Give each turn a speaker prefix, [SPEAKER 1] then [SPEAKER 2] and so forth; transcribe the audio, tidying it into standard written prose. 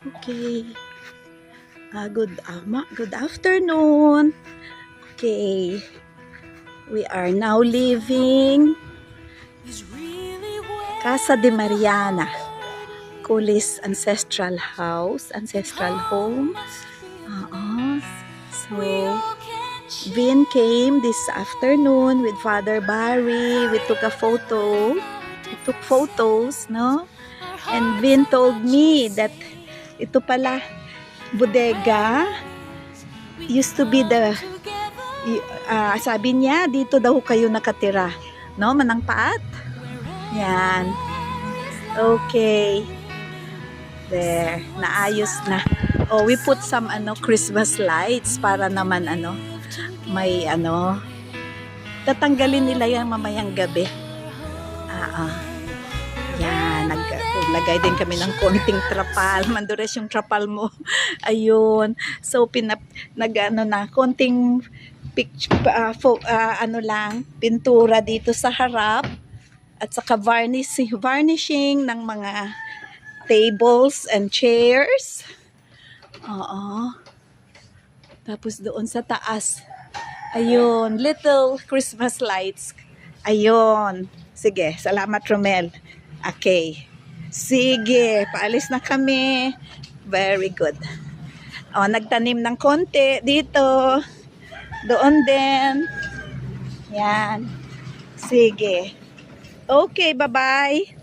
[SPEAKER 1] Okay. Good afternoon. Okay. We are now leaving Casa de Mariana, Kulis ancestral home. So, Vin came this afternoon with Father Barry. We took a photo. We took photos, no? And Vin told me that ito pala, bodega, used to be sabi niya, dito daw kayo nakatira. No, Manangpaat? Yan. Okay. There, naayos na. Oh, we put some Christmas lights para naman may tatanggalin nila yan mamayang gabi. Yan, naglagay din kami ng konting trapal. Mandures yung trapal mo. Ayun. So konting pintura dito sa harap at saka varnishing ng mga tables and chairs. Tapos doon sa taas, ayun, little Christmas lights. Ayun. Sige, salamat Romel. Okay. Sige, paalis na kami. Very good. Nagtanim ng konti dito. Doon din. Yan. Sige. Okay, bye-bye.